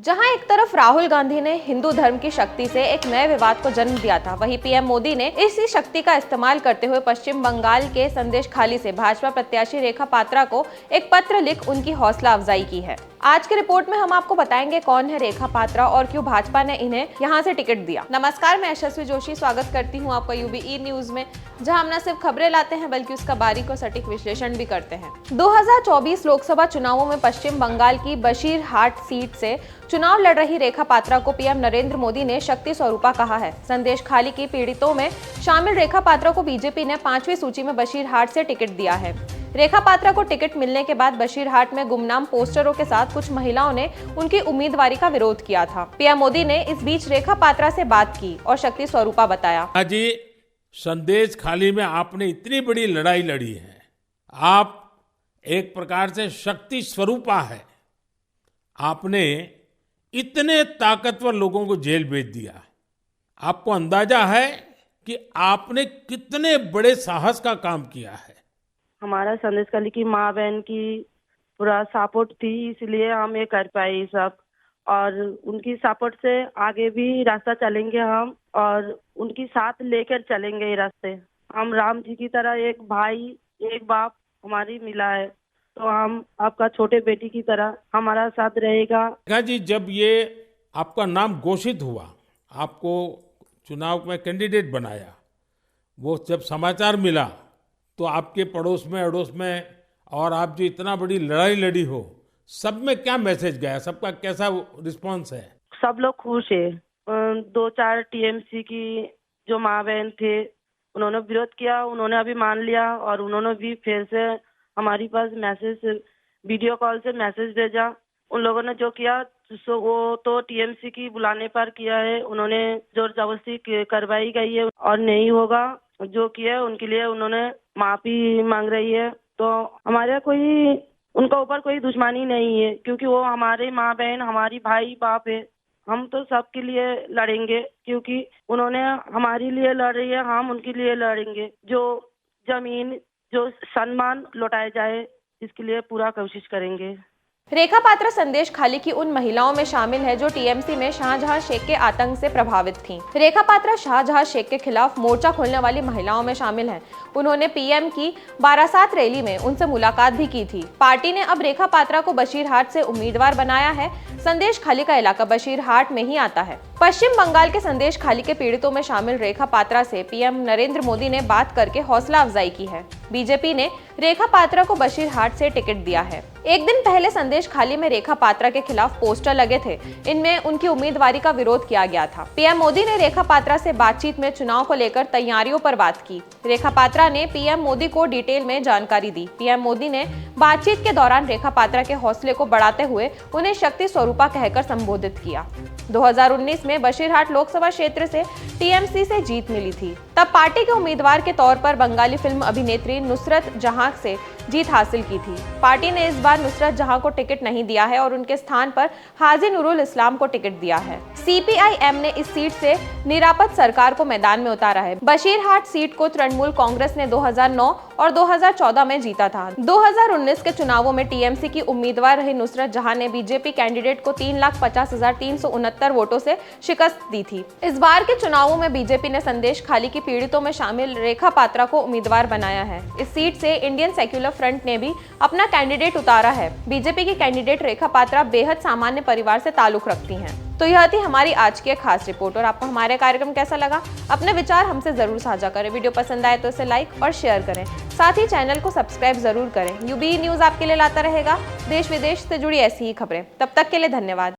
जहां एक तरफ राहुल गांधी ने हिंदू धर्म की शक्ति से एक नए विवाद को जन्म दिया था, वहीं पीएम मोदी ने इसी शक्ति का इस्तेमाल करते हुए पश्चिम बंगाल के संदेशखाली से भाजपा प्रत्याशी रेखा पात्रा को एक पत्र लिख उनकी हौसला अफजाई की है। आज की रिपोर्ट में हम आपको बताएंगे कौन है रेखा पात्रा और क्यों भाजपा ने इन्हें यहां से टिकट दिया। नमस्कार, मैं यशस्वी जोशी स्वागत करती हूं आपका यूबी न्यूज में, जहां हम न सिर्फ खबरें लाते हैं बल्कि उसका बारीक और सटीक विश्लेषण भी करते हैं। 2024 लोकसभा चुनावों में पश्चिम बंगाल की बशीरहाट सीट से चुनाव लड़ रही रेखा पात्रा को पीएम नरेंद्र मोदी ने शक्ति स्वरूपा कहा है। संदेशखाली की पीड़ितों में शामिल रेखा पात्रा को बीजेपी ने 5वीं सूची में बशीरहाट से टिकट दिया है। रेखा पात्रा को टिकट मिलने के बाद बशीरहाट में गुमनाम पोस्टरों के साथ कुछ महिलाओं ने उनकी उम्मीदवारी का विरोध किया था। पीएम मोदी ने इस बीच रेखा पात्रा से बात की और शक्ति स्वरूपा बताया। जी, संदेशखाली में आपने इतनी बड़ी लड़ाई लड़ी है, आप एक प्रकार से शक्ति स्वरूपा है। आपने इतने ताकतवर लोगों को जेल भेज दिया। आपको अंदाजा है कि आपने कितने बड़े साहस का काम किया है। हमारा संदेशखाली की माँ बहन की पूरा सपोर्ट थी, इसलिए हम ये कर पाए सब, और उनकी सपोर्ट से आगे भी रास्ता चलेंगे हम, और उनकी साथ लेकर चलेंगे ये रास्ते। हम राम जी की तरह एक भाई एक बाप हमारी मिला है, तो हम आपका छोटे बेटी की तरह हमारा साथ रहेगा। जी, जब ये आपका नाम घोषित हुआ, आपको चुनाव में कैंडिडेट बनाया, वो जब समाचार मिला तो आपके पड़ोस में अड़ोस में और आप जो इतना बड़ी लड़ाई लड़ी हो, सब में क्या मैसेज गया? सबका कैसा रिस्पांस है? सब लोग खुश है। 2-4 टीएमसी की जो माँ बहन थे उन्होंने विरोध किया, उन्होंने अभी मान लिया, और उन्होंने भी फिर से हमारी पास मैसेज, वीडियो कॉल से मैसेज भेजा। उन लोगों ने जो किया वो तो टीएमसी की बुलाने पर किया है, उन्होंने जोर जबरदस्ती करवाई गई है और नहीं होगा। जो किया उनके लिए उन्होंने माफी मांग रही है। तो हमारे कोई उनका ऊपर कोई दुश्मनी नहीं है, क्योंकि वो हमारे माँ बहन हमारी भाई बाप है। हम तो सबके लिए लड़ेंगे, क्योंकि उन्होंने हमारे लिए लड़ रही है, हम उनके लिए लड़ेंगे। जो जमीन जो सम्मान लौटाया जाए, इसके लिए पूरा कोशिश करेंगे। रेखा पात्रा संदेशखाली की उन महिलाओं में शामिल है जो टीएमसी में शाहजहां शेख के आतंक से प्रभावित थीं। रेखा पात्रा शाहजहां शेख के खिलाफ मोर्चा खोलने वाली महिलाओं में शामिल हैं। उन्होंने पीएम की बारासात रैली में उनसे मुलाकात भी की थी। पार्टी ने अब रेखा पात्रा को बशीरहाट से उम्मीदवार बनाया है। संदेशखाली का इलाका बशीरहाट में ही आता है। पश्चिम बंगाल के संदेशखाली के पीड़ितों में शामिल रेखा पात्रा से पीएम नरेंद्र मोदी ने बात करके हौसला अफजाई की है। बीजेपी ने रेखा पात्रा को बशीरहाट से टिकट दिया है। एक दिन पहले संदेशखाली में रेखा पात्रा के खिलाफ पोस्टर लगे थे, इनमें उनकी उम्मीदवारी का विरोध किया गया था। पीएम मोदी ने रेखा पात्रा से बातचीत में चुनाव को लेकर तैयारियों पर बात की। रेखा पात्रा ने पीएम मोदी को डिटेल में जानकारी दी। पीएम मोदी ने बातचीत के दौरान रेखा पात्रा के हौसले को बढ़ाते हुए उन्हें शक्ति स्वरूपा कहकर संबोधित किया। 2019 में बशीरहाट लोकसभा क्षेत्र से टीएमसी से जीत मिली थी। तब पार्टी के उम्मीदवार के तौर पर बंगाली फिल्म अभिनेत्री नुसरत जहां से जीत हासिल की थी। पार्टी ने इस बार नुसरत जहां को टिकट नहीं दिया है और उनके स्थान पर हाजी नूरुल इस्लाम को टिकट दिया है। सीपीआई-एम ने इस सीट से निरापद सरकार को मैदान में उतारा है। बशीरहाट सीट को तृणमूल कांग्रेस ने 2009 और 2014 में जीता था। 2019 के चुनावों में टीएमसी की उम्मीदवार रही नुसरत जहां ने बीजेपी कैंडिडेट को 3,50,369 वोटों से शिकस्त दी थी। इस बार के चुनावों में बीजेपी ने संदेशखाली की पीड़ितों में शामिल रेखा पात्रा को उम्मीदवार बनाया है। इस सीट से इंडियन सेक्युलर फ्रंट ने भी अपना कैंडिडेट उतारा है। बीजेपी की कैंडिडेट रेखा पात्रा बेहद सामान्य परिवार से ताल्लुक रखती हैं। तो यह थी हमारी आज की खास रिपोर्ट, और आपको हमारे कार्यक्रम कैसा लगा? अपने विचार हमसे जरूर साझा करें। वीडियो पसंद आए तो इसे लाइक और शेयर करें। साथ ही चैनल को सब्सक्राइब जरूर करें। यूबी न्यूज आपके लिए लाता रहेगा देश विदेश से जुड़ी ऐसी ही खबरें। तब तक के लिए धन्यवाद।